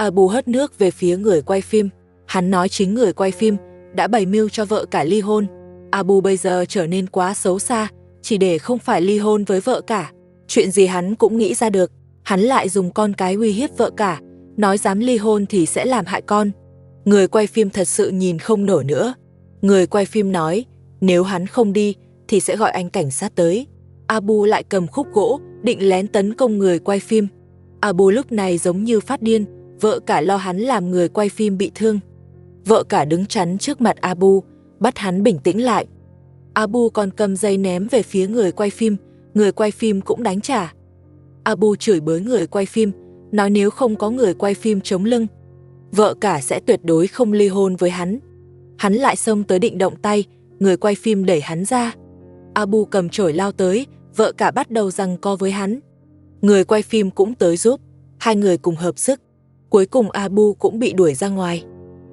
Abu hất nước về phía người quay phim. Hắn nói chính người quay phim đã bày mưu cho vợ cả ly hôn. Abu bây giờ trở nên quá xấu xa, chỉ để không phải ly hôn với vợ cả. Chuyện gì hắn cũng nghĩ ra được. Hắn lại dùng con cái uy hiếp vợ cả, nói dám ly hôn thì sẽ làm hại con. Người quay phim thật sự nhìn không nổi nữa. Người quay phim nói, nếu hắn không đi thì sẽ gọi anh cảnh sát tới. Abu lại cầm khúc gỗ, định lén tấn công người quay phim. Abu lúc này giống như phát điên, vợ cả lo hắn làm người quay phim bị thương. Vợ cả đứng chắn trước mặt Abu, bắt hắn bình tĩnh lại. Abu còn cầm dây ném về phía người quay phim cũng đánh trả. Abu chửi bới người quay phim, nói nếu không có người quay phim chống lưng, vợ cả sẽ tuyệt đối không ly hôn với hắn. Hắn lại xông tới định động tay, người quay phim đẩy hắn ra. Abu cầm chổi lao tới, vợ cả bắt đầu giằng co với hắn. Người quay phim cũng tới giúp, hai người cùng hợp sức. Cuối cùng Abu cũng bị đuổi ra ngoài.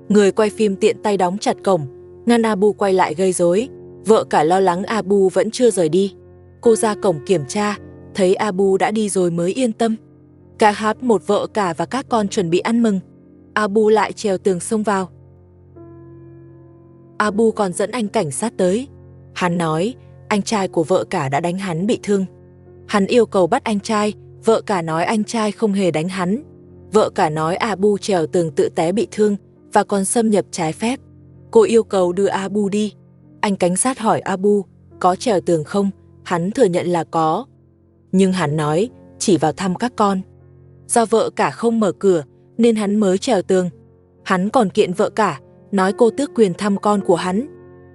Người quay phim tiện tay đóng chặt cổng, ngăn Abu quay lại gây rối. Vợ cả lo lắng Abu vẫn chưa rời đi. Cô ra cổng kiểm tra, thấy Abu đã đi rồi mới yên tâm. Cả hát một vợ cả và các con chuẩn bị ăn mừng. Abu lại trèo tường xông vào. Abu còn dẫn anh cảnh sát tới. Hắn nói anh trai của vợ cả đã đánh hắn bị thương. Hắn yêu cầu bắt anh trai, vợ cả nói anh trai không hề đánh hắn. Vợ cả nói Abu trèo tường tự té bị thương và còn xâm nhập trái phép. Cô yêu cầu đưa Abu đi. Anh cảnh sát hỏi Abu có trèo tường không, hắn thừa nhận là có. Nhưng hắn nói chỉ vào thăm các con. Do vợ cả không mở cửa nên hắn mới trèo tường. Hắn còn kiện vợ cả, nói cô tước quyền thăm con của hắn.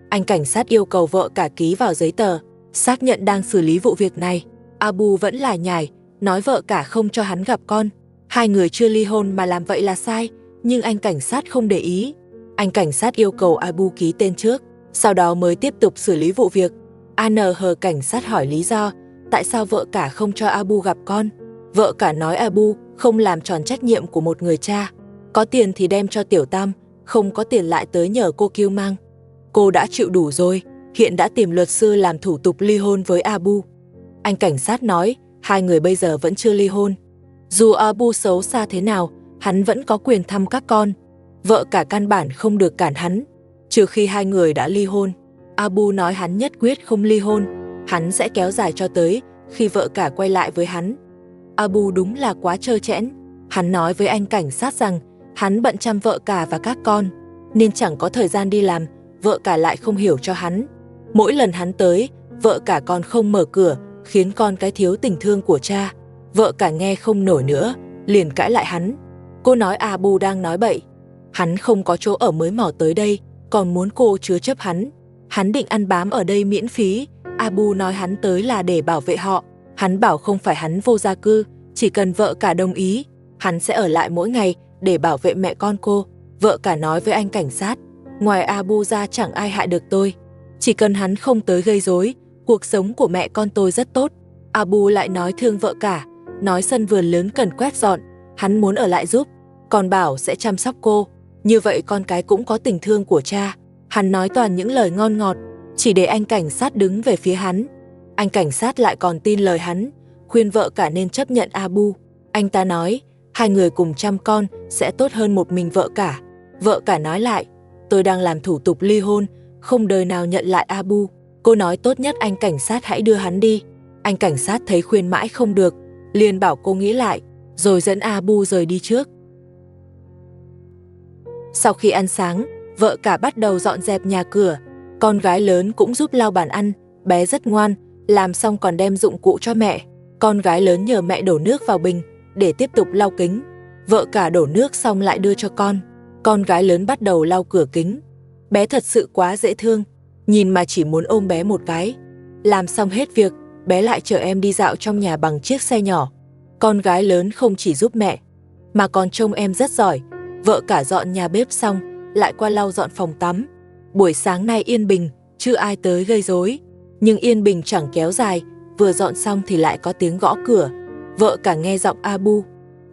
Anh cảnh sát yêu cầu vợ cả ký vào giấy tờ, xác nhận đang xử lý vụ việc này. Abu vẫn lải nhải, nói vợ cả không cho hắn gặp con. Hai người chưa ly hôn mà làm vậy là sai, nhưng anh cảnh sát không để ý. Anh cảnh sát yêu cầu Abu ký tên trước, sau đó mới tiếp tục xử lý vụ việc. ANH cảnh sát hỏi lý do, tại sao vợ cả không cho Abu gặp con. Vợ cả nói Abu không làm tròn trách nhiệm của một người cha. Có tiền thì đem cho Tiểu Tam, không có tiền lại tới nhờ cô kêu mang. Cô đã chịu đủ rồi, hiện đã tìm luật sư làm thủ tục ly hôn với Abu. Anh cảnh sát nói, hai người bây giờ vẫn chưa ly hôn. Dù Abu xấu xa thế nào, hắn vẫn có quyền thăm các con. Vợ cả căn bản không được cản hắn, trừ khi hai người đã ly hôn. Abu nói hắn nhất quyết không ly hôn, hắn sẽ kéo dài cho tới khi vợ cả quay lại với hắn. Abu đúng là quá trơ trẽn. Hắn nói với anh cảnh sát rằng hắn bận chăm vợ cả và các con, nên chẳng có thời gian đi làm, vợ cả lại không hiểu cho hắn. Mỗi lần hắn tới, vợ cả còn không mở cửa, khiến con cái thiếu tình thương của cha. Vợ cả nghe không nổi nữa, liền cãi lại hắn. Cô nói Abu đang nói bậy. Hắn không có chỗ ở mới mò tới đây, còn muốn cô chứa chấp hắn. Hắn định ăn bám ở đây miễn phí. Abu nói hắn tới là để bảo vệ họ. Hắn bảo không phải hắn vô gia cư, chỉ cần vợ cả đồng ý, hắn sẽ ở lại mỗi ngày để bảo vệ mẹ con cô. Vợ cả nói với anh cảnh sát, ngoài Abu ra chẳng ai hại được tôi. Chỉ cần hắn không tới gây rối, cuộc sống của mẹ con tôi rất tốt. Abu lại nói thương vợ cả, nói sân vườn lớn cần quét dọn, hắn muốn ở lại giúp, còn bảo sẽ chăm sóc cô. Như vậy con cái cũng có tình thương của cha. Hắn nói toàn những lời ngon ngọt, chỉ để anh cảnh sát đứng về phía hắn. Anh cảnh sát lại còn tin lời hắn, khuyên vợ cả nên chấp nhận Abu. Anh ta nói, hai người cùng chăm con sẽ tốt hơn một mình vợ cả. Vợ cả nói lại, tôi đang làm thủ tục ly hôn, không đời nào nhận lại Abu. Cô nói tốt nhất anh cảnh sát hãy đưa hắn đi. Anh cảnh sát thấy khuyên mãi không được, liền bảo cô nghĩ lại, rồi dẫn Abu rời đi trước. Sau khi ăn sáng, vợ cả bắt đầu dọn dẹp nhà cửa. Con gái lớn cũng giúp lau bàn ăn, bé rất ngoan, làm xong còn đem dụng cụ cho mẹ. Con gái lớn nhờ mẹ đổ nước vào bình để tiếp tục lau kính. Vợ cả đổ nước xong lại đưa cho con. Con gái lớn bắt đầu lau cửa kính. Bé thật sự quá dễ thương, nhìn mà chỉ muốn ôm bé một cái. Làm xong hết việc, bé lại chở em đi dạo trong nhà bằng chiếc xe nhỏ. Con gái lớn không chỉ giúp mẹ, mà còn trông em rất giỏi. Vợ cả dọn nhà bếp xong, lại qua lau dọn phòng tắm. Buổi sáng nay yên bình, chưa ai tới gây rối. Nhưng yên bình chẳng kéo dài, vừa dọn xong thì lại có tiếng gõ cửa. Vợ cả nghe giọng Abu,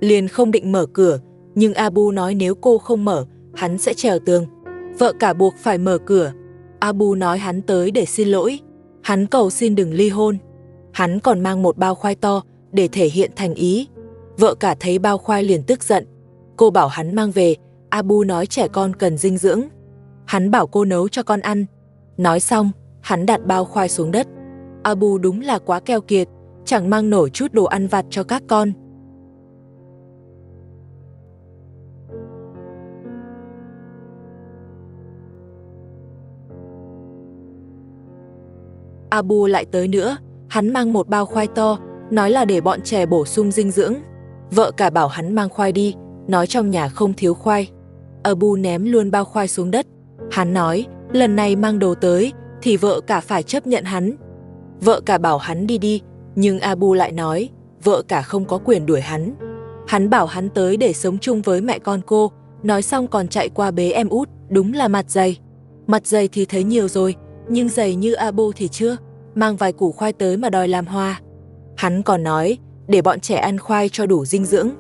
liền không định mở cửa, nhưng Abu nói nếu cô không mở, hắn sẽ trèo tường. Vợ cả buộc phải mở cửa. Abu nói hắn tới để xin lỗi, hắn cầu xin đừng ly hôn. Hắn còn mang một bao khoai to để thể hiện thành ý. Vợ cả thấy bao khoai liền tức giận. Cô bảo hắn mang về, Abu nói trẻ con cần dinh dưỡng. Hắn bảo cô nấu cho con ăn. Nói xong, hắn đặt bao khoai xuống đất. Abu đúng là quá keo kiệt, chẳng mang nổi chút đồ ăn vặt cho các con. Abu lại tới nữa, hắn mang một bao khoai to, nói là để bọn trẻ bổ sung dinh dưỡng. Vợ cả bảo hắn mang khoai đi, nói trong nhà không thiếu khoai. Abu ném luôn bao khoai xuống đất. Hắn nói, lần này mang đồ tới, thì vợ cả phải chấp nhận hắn. Vợ cả bảo hắn đi đi, nhưng Abu lại nói, vợ cả không có quyền đuổi hắn. Hắn bảo hắn tới để sống chung với mẹ con cô, nói xong còn chạy qua bế em út, đúng là mặt dày. Mặt dày thì thấy nhiều rồi, nhưng dày như Abu thì chưa, mang vài củ khoai tới mà đòi làm hoa. Hắn còn nói, để bọn trẻ ăn khoai cho đủ dinh dưỡng.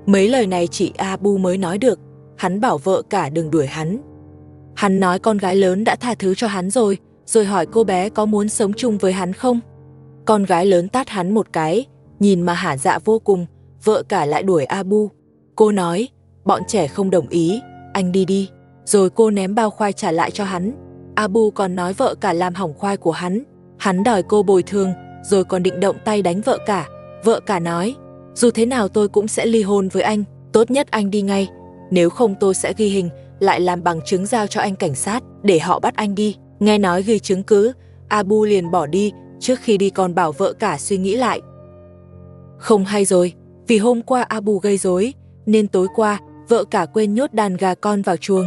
Mấy lời này chỉ Abu mới nói được, hắn bảo vợ cả đừng đuổi hắn. Hắn nói con gái lớn đã tha thứ cho hắn rồi hỏi cô bé có muốn sống chung với hắn không. Con gái lớn tát hắn một cái, nhìn mà hả dạ vô cùng, vợ cả lại đuổi Abu. Cô nói, bọn trẻ không đồng ý, anh đi đi. Rồi cô ném bao khoai trả lại cho hắn. Abu còn nói vợ cả làm hỏng khoai của hắn. Hắn đòi cô bồi thường, rồi còn định động tay đánh vợ cả. Vợ cả nói, dù thế nào tôi cũng sẽ ly hôn với anh, tốt nhất anh đi ngay. Nếu không tôi sẽ ghi hình, lại làm bằng chứng giao cho anh cảnh sát, để họ bắt anh đi. Nghe nói ghi chứng cứ, Abu liền bỏ đi, trước khi đi còn bảo vợ cả suy nghĩ lại. Không hay rồi, vì hôm qua Abu gây rối, nên tối qua vợ cả quên nhốt đàn gà con vào chuồng.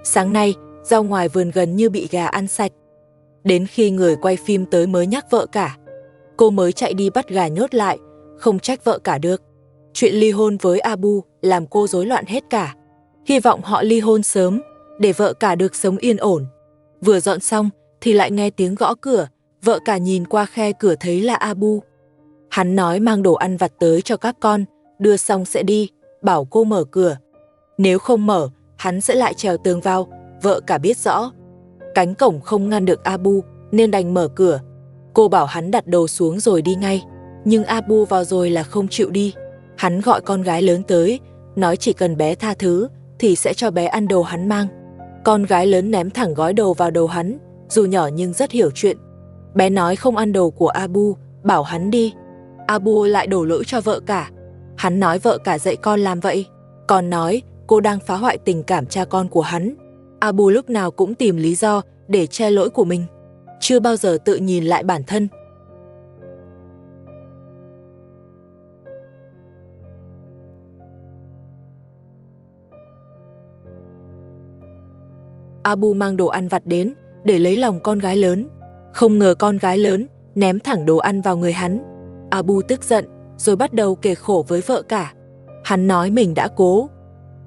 Sáng nay, rau ngoài vườn gần như bị gà ăn sạch. Đến khi người quay phim tới mới nhắc vợ cả. Cô mới chạy đi bắt gà nhốt lại, không trách vợ cả được. Chuyện ly hôn với Abu làm cô rối loạn hết cả. Hy vọng họ ly hôn sớm, để vợ cả được sống yên ổn. Vừa dọn xong thì lại nghe tiếng gõ cửa, vợ cả nhìn qua khe cửa thấy là Abu. Hắn nói mang đồ ăn vặt tới cho các con, đưa xong sẽ đi, bảo cô mở cửa. Nếu không mở, hắn sẽ lại trèo tường vào, vợ cả biết rõ. Cánh cổng không ngăn được Abu nên đành mở cửa. Cô bảo hắn đặt đồ xuống rồi đi ngay, nhưng Abu vào rồi là không chịu đi. Hắn gọi con gái lớn tới, nói chỉ cần bé tha thứ thì sẽ cho bé ăn đồ hắn mang. Con gái lớn ném thẳng gói đồ vào đầu hắn, dù nhỏ nhưng rất hiểu chuyện. Bé nói không ăn đồ của Abu, bảo hắn đi. Abu lại đổ lỗi cho vợ cả. Hắn nói vợ cả dạy con làm vậy, còn nói cô đang phá hoại tình cảm cha con của hắn. Abu lúc nào cũng tìm lý do để che lỗi của mình, chưa bao giờ tự nhìn lại bản thân. Abu mang đồ ăn vặt đến để lấy lòng con gái lớn. Không ngờ con gái lớn ném thẳng đồ ăn vào người hắn. Abu tức giận rồi bắt đầu kể khổ với vợ cả. Hắn nói mình đã cố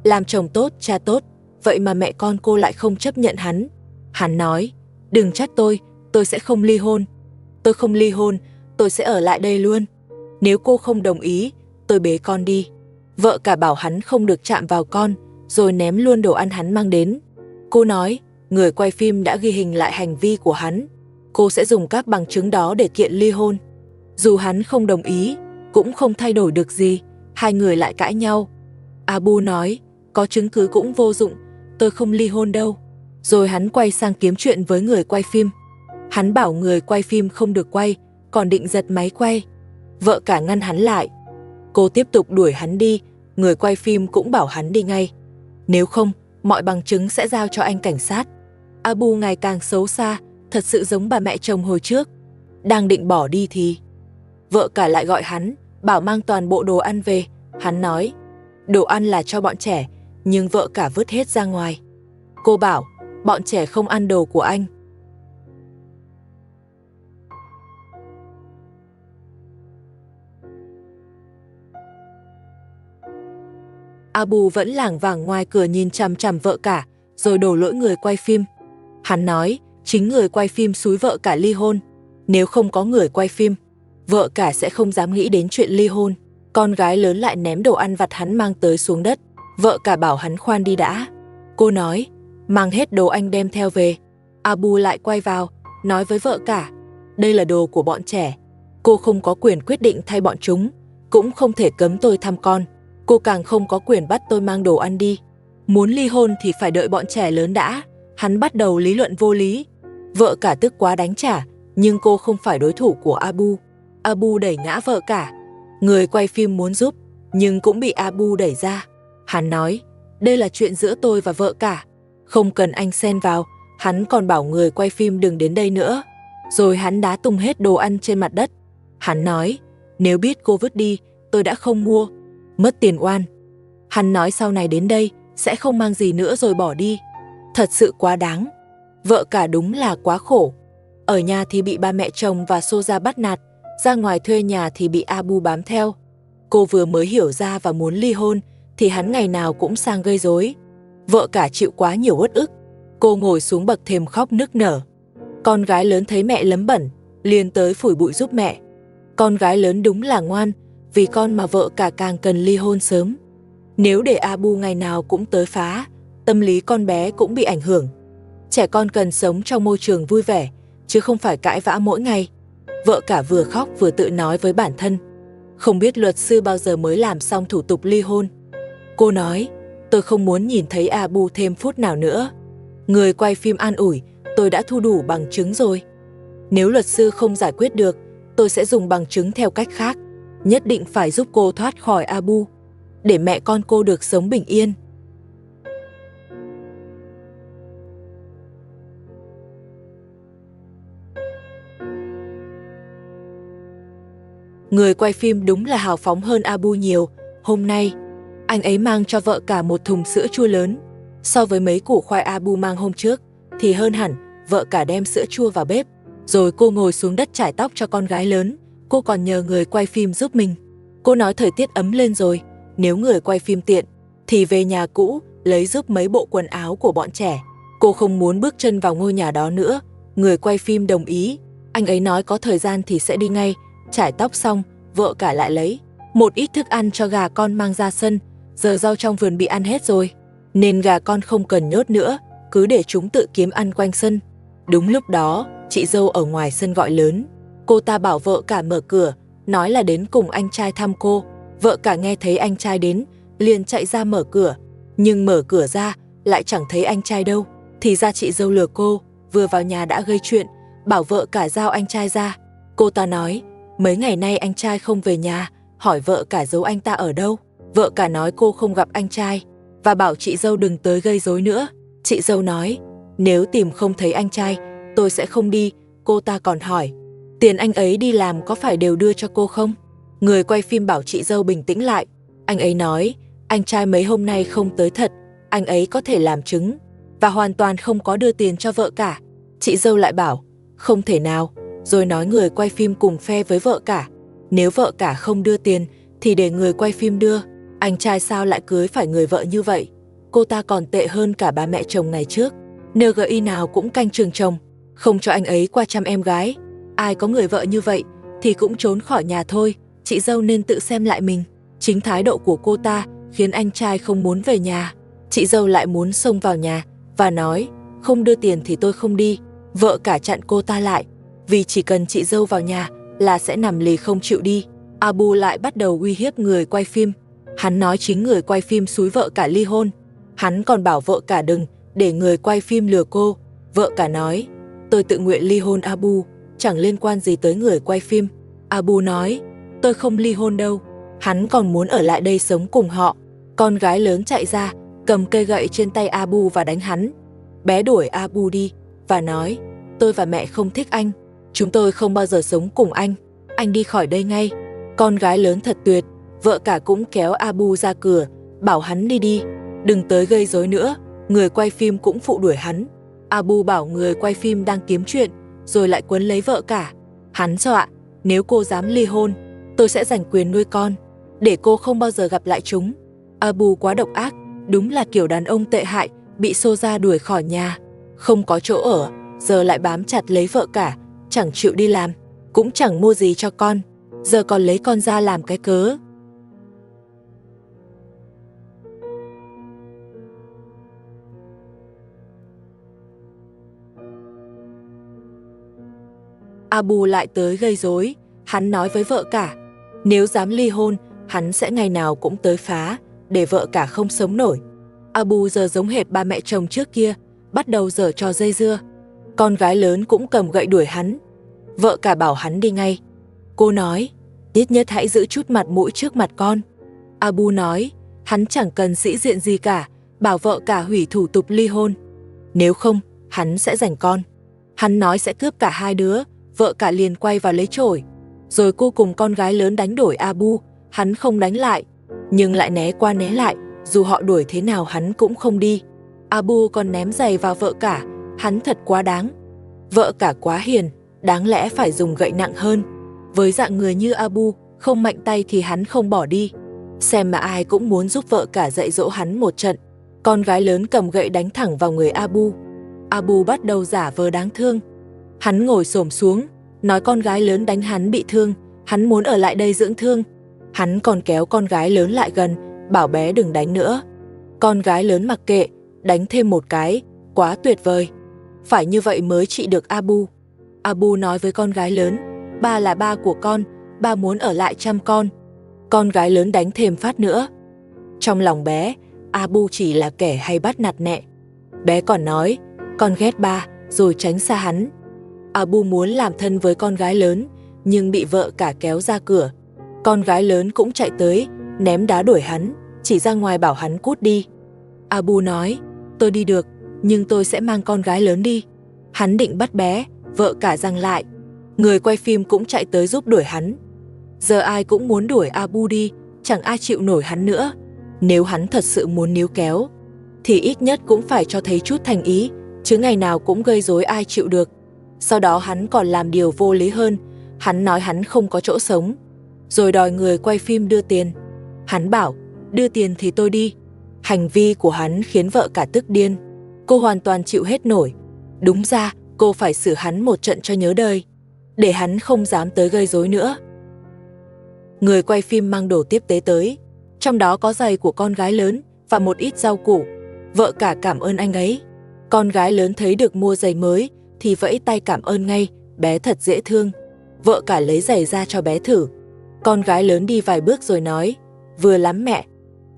làm chồng tốt, cha tốt, vậy mà mẹ con cô lại không chấp nhận hắn. Hắn nói, đừng trách tôi sẽ không ly hôn. Tôi không ly hôn, tôi sẽ ở lại đây luôn. Nếu cô không đồng ý, tôi bế con đi. Vợ cả bảo hắn không được chạm vào con, rồi ném luôn đồ ăn hắn mang đến. Cô nói, người quay phim đã ghi hình lại hành vi của hắn. Cô sẽ dùng các bằng chứng đó để kiện ly hôn. Dù hắn không đồng ý, cũng không thay đổi được gì, hai người lại cãi nhau. Abu nói, có chứng cứ cũng vô dụng, tôi không ly hôn đâu. Rồi hắn quay sang kiếm chuyện với người quay phim. Hắn bảo người quay phim không được quay, còn định giật máy quay. Vợ cả ngăn hắn lại. Cô tiếp tục đuổi hắn đi, người quay phim cũng bảo hắn đi ngay. Nếu không, mọi bằng chứng sẽ giao cho anh cảnh sát. Abu ngày càng xấu xa, thật sự giống bà mẹ chồng hồi trước. Đang định bỏ đi thì vợ cả lại gọi hắn, bảo mang toàn bộ đồ ăn về. Hắn nói, đồ ăn là cho bọn trẻ, nhưng vợ cả vứt hết ra ngoài. Cô bảo, bọn trẻ không ăn đồ của anh. Abu vẫn lảng vảng ngoài cửa nhìn chằm chằm vợ cả, rồi đổ lỗi người quay phim. Hắn nói, chính người quay phim xúi vợ cả ly hôn. Nếu không có người quay phim, vợ cả sẽ không dám nghĩ đến chuyện ly hôn. Con gái lớn lại ném đồ ăn vặt hắn mang tới xuống đất. Vợ cả bảo hắn khoan đi đã. Cô nói, mang hết đồ anh đem theo về. Abu lại quay vào, nói với vợ cả, đây là đồ của bọn trẻ. Cô không có quyền quyết định thay bọn chúng, cũng không thể cấm tôi thăm con. Cô càng không có quyền bắt tôi mang đồ ăn đi. Muốn ly hôn thì phải đợi bọn trẻ lớn đã. Hắn bắt đầu lý luận vô lý. Vợ cả tức quá đánh trả, nhưng cô không phải đối thủ của Abu. Abu đẩy ngã vợ cả. Người quay phim muốn giúp, nhưng cũng bị Abu đẩy ra. Hắn nói, đây là chuyện giữa tôi và vợ cả, không cần anh xen vào. Hắn còn bảo người quay phim đừng đến đây nữa. Rồi hắn đá tung hết đồ ăn trên mặt đất. Hắn nói, nếu biết cô vứt đi, tôi đã không mua. Mất tiền oan. Hắn nói sau này đến đây sẽ không mang gì nữa rồi bỏ đi. Thật sự quá đáng. Vợ cả đúng là quá khổ. Ở nhà thì bị ba mẹ chồng và Soja bắt nạt, ra ngoài thuê nhà thì bị Abu bám theo. Cô vừa mới hiểu ra và muốn ly hôn thì hắn ngày nào cũng sang gây rối. Vợ cả chịu quá nhiều uất ức. Cô ngồi xuống bậc thềm khóc nức nở. Con gái lớn thấy mẹ lấm bẩn, liền tới phủi bụi giúp mẹ. Con gái lớn đúng là ngoan, vì con mà vợ cả càng cần ly hôn sớm. Nếu để Abu ngày nào cũng tới phá, tâm lý con bé cũng bị ảnh hưởng. Trẻ con cần sống trong môi trường vui vẻ, chứ không phải cãi vã mỗi ngày. Vợ cả vừa khóc vừa tự nói với bản thân, không biết luật sư bao giờ mới làm xong thủ tục ly hôn. Cô nói, tôi không muốn nhìn thấy Abu thêm phút nào nữa. Người quay phim an ủi, tôi đã thu đủ bằng chứng rồi. Nếu luật sư không giải quyết được, tôi sẽ dùng bằng chứng theo cách khác. Nhất định phải giúp cô thoát khỏi Abu, để mẹ con cô được sống bình yên. Người quay phim đúng là hào phóng hơn Abu nhiều. Hôm nay, anh ấy mang cho vợ cả một thùng sữa chua lớn. So với mấy củ khoai Abu mang hôm trước, thì hơn hẳn. Vợ cả đem sữa chua vào bếp, rồi cô ngồi xuống đất chải tóc cho con gái lớn. Cô còn nhờ người quay phim giúp mình. Cô nói thời tiết ấm lên rồi, nếu người quay phim tiện, thì về nhà cũ, lấy giúp mấy bộ quần áo của bọn trẻ. Cô không muốn bước chân vào ngôi nhà đó nữa. Người quay phim đồng ý. Anh ấy nói có thời gian thì sẽ đi ngay. Chải tóc xong, vợ cả lại lấy một ít thức ăn cho gà con mang ra sân. Giờ rau trong vườn bị ăn hết rồi, nên gà con không cần nhốt nữa, cứ để chúng tự kiếm ăn quanh sân. Đúng lúc đó, chị dâu ở ngoài sân gọi lớn. Cô ta bảo vợ cả mở cửa, nói là đến cùng anh trai thăm cô. Vợ cả nghe thấy anh trai đến, liền chạy ra mở cửa. Nhưng mở cửa ra, lại chẳng thấy anh trai đâu. Thì ra chị dâu lừa cô, vừa vào nhà đã gây chuyện, bảo vợ cả giao anh trai ra. Cô ta nói, mấy ngày nay anh trai không về nhà, hỏi vợ cả giấu anh ta ở đâu. Vợ cả nói cô không gặp anh trai, và bảo chị dâu đừng tới gây rối nữa. Chị dâu nói, nếu tìm không thấy anh trai, tôi sẽ không đi. Cô ta còn hỏi, tiền anh ấy đi làm có phải đều đưa cho cô không? Người quay phim bảo chị dâu bình tĩnh lại. Anh ấy nói, anh trai mấy hôm nay không tới thật, anh ấy có thể làm chứng, và hoàn toàn không có đưa tiền cho vợ cả. Chị dâu lại bảo, không thể nào, rồi nói người quay phim cùng phe với vợ cả. Nếu vợ cả không đưa tiền, thì để người quay phim đưa. Anh trai sao lại cưới phải người vợ như vậy? Cô ta còn tệ hơn cả ba mẹ chồng ngày trước. NGI nào cũng canh chừng chồng, không cho anh ấy qua chăm em gái. Ai có người vợ như vậy thì cũng trốn khỏi nhà thôi. Chị dâu nên tự xem lại mình. Chính thái độ của cô ta khiến anh trai không muốn về nhà. Chị dâu lại muốn xông vào nhà và nói, không đưa tiền thì tôi không đi. Vợ cả chặn cô ta lại, vì chỉ cần chị dâu vào nhà là sẽ nằm lì không chịu đi. Abu lại bắt đầu uy hiếp người quay phim. Hắn nói chính người quay phim xúi vợ cả ly hôn. Hắn còn bảo vợ cả đừng để người quay phim lừa cô. Vợ cả nói, tôi tự nguyện ly hôn Abu, chẳng liên quan gì tới người quay phim. Abu nói, tôi không ly hôn đâu. Hắn còn muốn ở lại đây sống cùng họ. Con gái lớn chạy ra, cầm cây gậy trên tay Abu và đánh hắn. Bé đuổi Abu đi và nói, tôi và mẹ không thích anh, chúng tôi không bao giờ sống cùng anh đi khỏi đây ngay. Con gái lớn thật tuyệt. Vợ cả cũng kéo Abu ra cửa, bảo hắn đi, đừng tới gây rối nữa. Người quay phim cũng phụ đuổi hắn. Abu bảo người quay phim đang kiếm chuyện, rồi lại quấn lấy vợ cả. Hắn dọa, nếu cô dám ly hôn, tôi sẽ giành quyền nuôi con, để cô không bao giờ gặp lại chúng. Abu quá độc ác, đúng là kiểu đàn ông tệ hại, bị Soja đuổi khỏi nhà, không có chỗ ở, giờ lại bám chặt lấy vợ cả, chẳng chịu đi làm, cũng chẳng mua gì cho con, giờ còn lấy con ra làm cái cớ. Abu lại tới gây rối. Hắn nói với vợ cả, nếu dám ly hôn hắn sẽ ngày nào cũng tới phá, để vợ cả không sống nổi. Abu giờ giống hệt ba mẹ chồng trước kia, bắt đầu giở trò dây dưa. Con gái lớn cũng cầm gậy đuổi hắn. Vợ cả bảo hắn đi ngay. Cô nói, ít nhất hãy giữ chút mặt mũi trước mặt con. Abu nói, hắn chẳng cần sĩ diện gì cả, bảo vợ cả hủy thủ tục ly hôn. Nếu không, hắn sẽ giành con. Hắn nói sẽ cướp cả hai đứa, vợ cả liền quay vào lấy chổi. Rồi cô cùng con gái lớn đánh đuổi Abu, hắn không đánh lại, nhưng lại né qua né lại, dù họ đuổi thế nào hắn cũng không đi. Abu còn ném giày vào vợ cả, hắn thật quá đáng. Vợ cả quá hiền, đáng lẽ phải dùng gậy nặng hơn. Với dạng người như Abu, không mạnh tay thì hắn không bỏ đi. Xem mà ai cũng muốn giúp vợ cả dạy dỗ hắn một trận. Con gái lớn cầm gậy đánh thẳng vào người Abu. Abu bắt đầu giả vờ đáng thương. Hắn ngồi xổm xuống, nói con gái lớn đánh hắn bị thương, hắn muốn ở lại đây dưỡng thương. Hắn còn kéo con gái lớn lại gần, bảo bé đừng đánh nữa. Con gái lớn mặc kệ, đánh thêm một cái, quá tuyệt vời. Phải như vậy mới trị được Abu. Abu nói với con gái lớn, ba là ba của con, ba muốn ở lại chăm con. Con gái lớn đánh thêm phát nữa. Trong lòng bé, Abu chỉ là kẻ hay bắt nạt mẹ. Bé còn nói, con ghét ba, rồi tránh xa hắn. Abu muốn làm thân với con gái lớn, nhưng bị vợ cả kéo ra cửa. Con gái lớn cũng chạy tới, ném đá đuổi hắn, chỉ ra ngoài bảo hắn cút đi. Abu nói, tôi đi được, nhưng tôi sẽ mang con gái lớn đi. Hắn định bắt bé, vợ cả giằng lại. Người quay phim cũng chạy tới giúp đuổi hắn. Giờ ai cũng muốn đuổi Abu đi, chẳng ai chịu nổi hắn nữa. Nếu hắn thật sự muốn níu kéo, thì ít nhất cũng phải cho thấy chút thành ý, chứ ngày nào cũng gây rối ai chịu được. Sau đó hắn còn làm điều vô lý hơn, hắn nói hắn không có chỗ sống, rồi đòi người quay phim đưa tiền. Hắn bảo, đưa tiền thì tôi đi. Hành vi của hắn khiến vợ cả tức điên. Cô hoàn toàn chịu hết nổi. Đúng ra, cô phải xử hắn một trận cho nhớ đời, để hắn không dám tới gây rối nữa. Người quay phim mang đồ tiếp tế tới, trong đó có giày của con gái lớn và một ít rau củ. Vợ cả cảm ơn anh ấy. Con gái lớn thấy được mua giày mới thì vẫy tay cảm ơn ngay, bé thật dễ thương. Vợ cả lấy giày ra cho bé thử. Con gái lớn đi vài bước rồi nói, vừa lắm mẹ.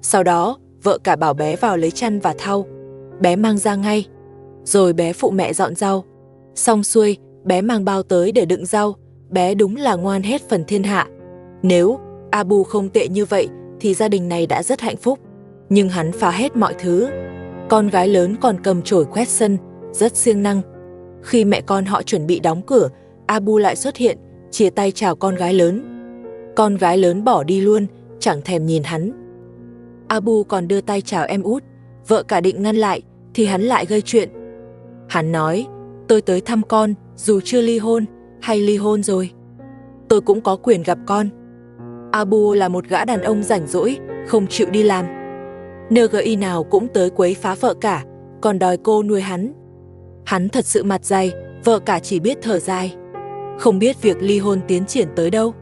Sau đó, vợ cả bảo bé vào lấy chăn và thau. Bé mang ra ngay. Rồi bé phụ mẹ dọn rau. Xong xuôi, bé mang bao tới để đựng rau. Bé đúng là ngoan hết phần thiên hạ. Nếu Abu không tệ như vậy thì gia đình này đã rất hạnh phúc. Nhưng hắn phá hết mọi thứ. Con gái lớn còn cầm chổi quét sân, rất siêng năng. Khi mẹ con họ chuẩn bị đóng cửa, Abu lại xuất hiện, chia tay chào con gái lớn. Con gái lớn bỏ đi luôn, chẳng thèm nhìn hắn. Abu còn đưa tay chào em út. Vợ cả định ngăn lại thì hắn lại gây chuyện. Hắn nói, tôi tới thăm con, dù chưa ly hôn hay ly hôn rồi, tôi cũng có quyền gặp con. Abu là một gã đàn ông rảnh rỗi, không chịu đi làm. NGI nào cũng tới quấy phá vợ cả, còn đòi cô nuôi hắn. Hắn thật sự mặt dày, vợ cả chỉ biết thở dài. Không biết việc ly hôn tiến triển tới đâu.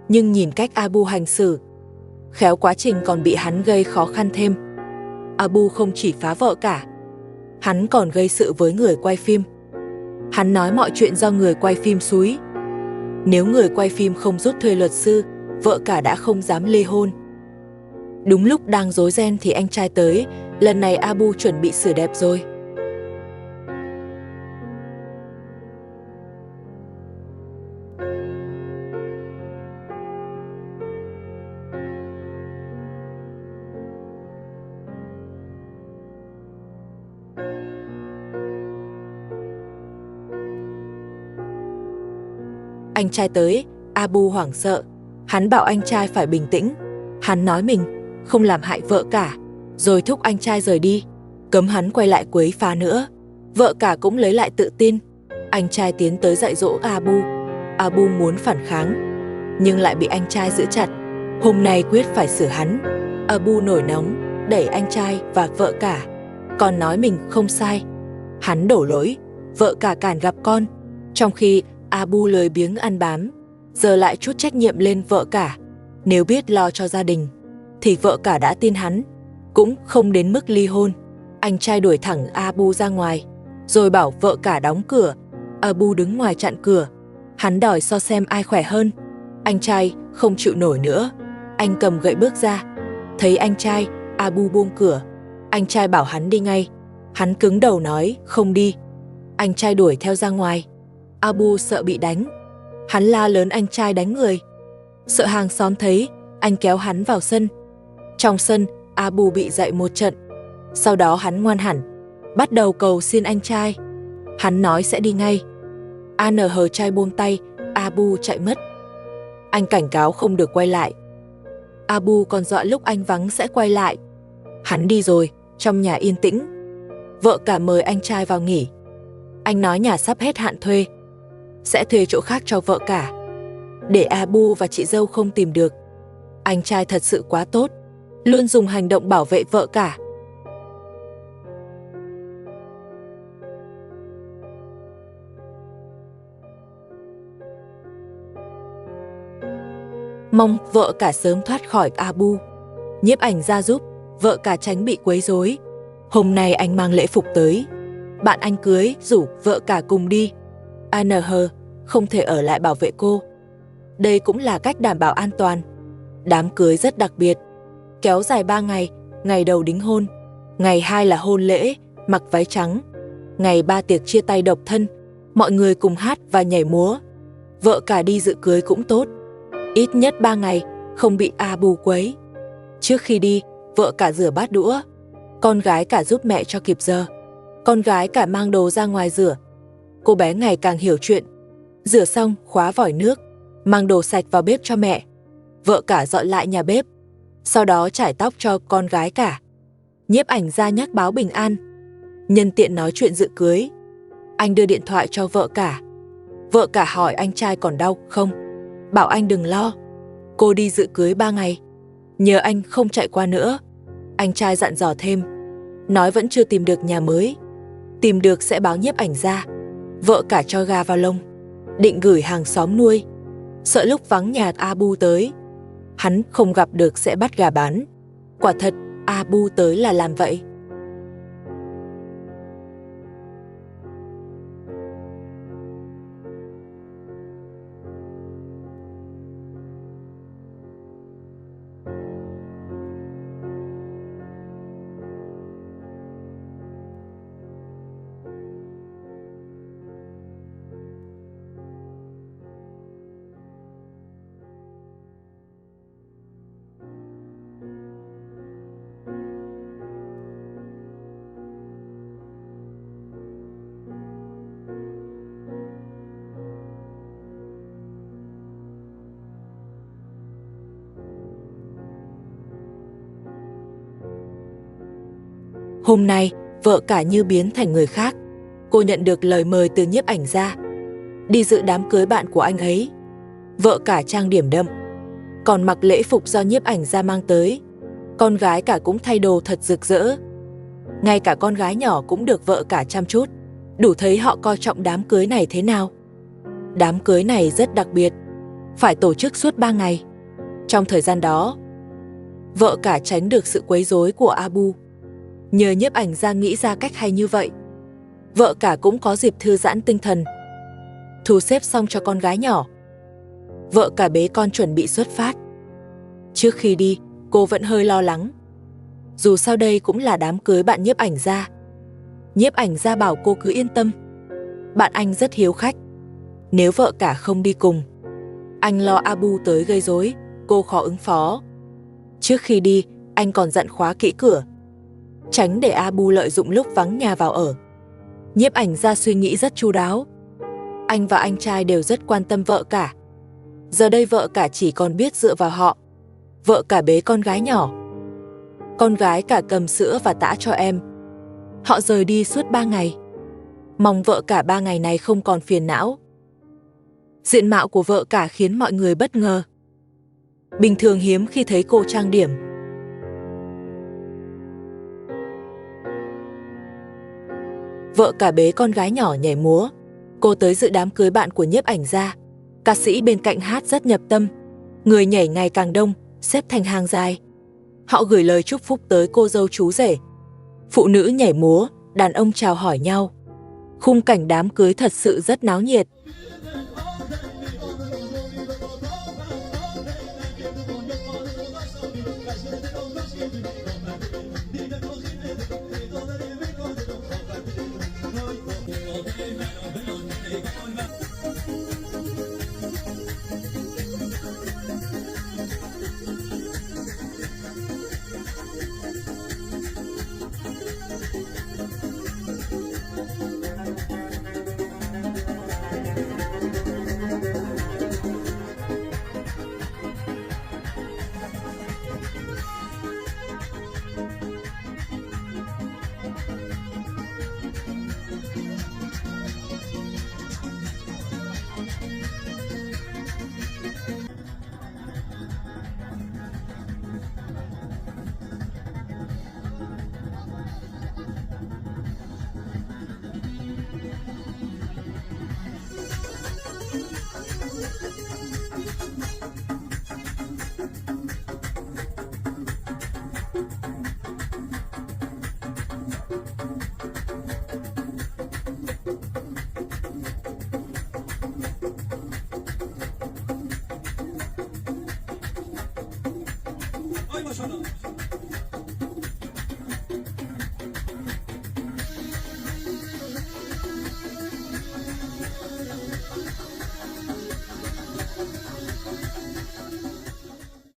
Nhưng nhìn cách Abu hành xử, khéo quá trình còn bị hắn gây khó khăn thêm. Abu không chỉ phá vợ cả, hắn còn gây sự với người quay phim. Hắn nói mọi chuyện do người quay phim xúi. Nếu người quay phim không rút thuê luật sư, vợ cả đã không dám ly hôn. Đúng lúc đang rối ren thì anh trai tới, lần này Abu chuẩn bị xử đẹp rồi. Anh trai tới, Abu hoảng sợ. Hắn bảo anh trai phải bình tĩnh. Hắn nói mình không làm hại vợ cả, rồi thúc anh trai rời đi, cấm hắn quay lại quấy phá nữa. Vợ cả cũng lấy lại tự tin. Anh trai tiến tới dạy dỗ Abu. Abu muốn phản kháng, nhưng lại bị anh trai giữ chặt. Hôm nay quyết phải xử hắn. Abu nổi nóng, đẩy anh trai và vợ cả, còn nói mình không sai. Hắn đổ lỗi, vợ cả cản gặp con, trong khi Abu lười biếng ăn bám, giờ lại trút trách nhiệm lên vợ cả. Nếu biết lo cho gia đình, thì vợ cả đã tin hắn, cũng không đến mức ly hôn. Anh trai đuổi thẳng Abu ra ngoài, rồi bảo vợ cả đóng cửa. Abu đứng ngoài chặn cửa. Hắn đòi so xem ai khỏe hơn. Anh trai không chịu nổi nữa, Anh cầm gậy bước ra. Thấy anh trai, Abu buông cửa. Anh trai bảo hắn đi ngay. Hắn cứng đầu nói không đi. Anh trai đuổi theo ra ngoài. Abu sợ bị đánh. Hắn la lớn anh trai đánh người. Sợ hàng xóm thấy, anh kéo hắn vào sân. Trong sân, Abu bị dạy một trận. Sau đó hắn ngoan hẳn, bắt đầu cầu xin anh trai. Hắn nói sẽ đi ngay. ANH trai buông tay, Abu chạy mất. Anh cảnh cáo không được quay lại. Abu còn dọa lúc anh vắng sẽ quay lại. Hắn đi rồi, trong nhà yên tĩnh. Vợ cả mời anh trai vào nghỉ. Anh nói nhà sắp hết hạn thuê, sẽ thuê chỗ khác cho vợ cả, để Abu và chị dâu không tìm được. Anh trai thật sự quá tốt, luôn dùng hành động bảo vệ vợ cả. Mong vợ cả sớm thoát khỏi Abu. Nhiếp ảnh gia giúp vợ cả tránh bị quấy rối. Hôm nay anh mang lễ phục tới. Bạn anh cưới rủ vợ cả cùng đi. ANH không thể ở lại bảo vệ cô. Đây cũng là cách đảm bảo an toàn. Đám cưới rất đặc biệt, kéo dài 3 ngày. Ngày đầu đính hôn, ngày 2 là hôn lễ, mặc váy trắng, ngày 3 tiệc chia tay độc thân, mọi người cùng hát và nhảy múa. Vợ cả đi dự cưới cũng tốt, ít nhất 3 ngày, không bị Abu quấy. Trước khi đi, vợ cả rửa bát đũa, con gái cả giúp mẹ cho kịp giờ. Con gái cả mang đồ ra ngoài rửa. Cô bé ngày càng hiểu chuyện. Rửa xong, khóa vòi nước, mang đồ sạch vào bếp cho mẹ. Vợ cả dọn lại nhà bếp, sau đó chải tóc cho con gái cả. Nhiếp ảnh gia nhắc báo bình an, nhân tiện nói chuyện dự cưới. Anh đưa điện thoại cho vợ cả. Vợ cả hỏi anh trai còn đau không, bảo anh đừng lo. Cô đi dự cưới 3 ngày, nhờ anh không chạy qua nữa. Anh trai dặn dò thêm, nói vẫn chưa tìm được nhà mới, tìm được sẽ báo nhiếp ảnh gia. Vợ cả cho gà vào lông, định gửi hàng xóm nuôi, sợ lúc vắng nhà Abu tới, hắn không gặp được sẽ bắt gà bán. Quả thật, Abu tới là làm vậy. Hôm nay, vợ cả như biến thành người khác. Cô nhận được lời mời từ nhiếp ảnh gia, đi dự đám cưới bạn của anh ấy. Vợ cả trang điểm đậm, còn mặc lễ phục do nhiếp ảnh gia mang tới. Con gái cả cũng thay đồ thật rực rỡ. Ngay cả con gái nhỏ cũng được vợ cả chăm chút, đủ thấy họ coi trọng đám cưới này thế nào. Đám cưới này rất đặc biệt, phải tổ chức suốt 3 ngày. Trong thời gian đó, vợ cả tránh được sự quấy rối của Abu. Nhờ nhiếp ảnh gia nghĩ ra cách hay như vậy, vợ cả cũng có dịp thư giãn tinh thần. Thu xếp xong cho con gái nhỏ, vợ cả bế con chuẩn bị xuất phát. Trước khi đi, cô vẫn hơi lo lắng. Dù sao đây cũng là đám cưới bạn nhiếp ảnh gia. Nhiếp ảnh gia bảo cô cứ yên tâm, bạn anh rất hiếu khách. Nếu vợ cả không đi cùng, anh lo Abu tới gây rối, cô khó ứng phó. Trước khi đi, anh còn dặn khóa kỹ cửa, tránh để Abu lợi dụng lúc vắng nhà vào ở. Nhiếp ảnh gia suy nghĩ rất chu đáo. Anh và anh trai đều rất quan tâm vợ cả. Giờ đây vợ cả chỉ còn biết dựa vào họ. Vợ cả bế con gái nhỏ, con gái cả cầm sữa và tã cho em. Họ rời đi suốt 3 ngày. Mong vợ cả 3 ngày này không còn phiền não. Diện mạo của vợ cả khiến mọi người bất ngờ. Bình thường hiếm khi thấy cô trang điểm. Vợ cả bế con gái nhỏ nhảy múa. Cô tới dự đám cưới bạn của nhiếp ảnh gia. Ca sĩ bên cạnh hát rất nhập tâm. Người nhảy ngày càng đông, xếp thành hàng dài. Họ gửi lời chúc phúc tới cô dâu chú rể. Phụ nữ nhảy múa, đàn ông chào hỏi nhau. Khung cảnh đám cưới thật sự rất náo nhiệt.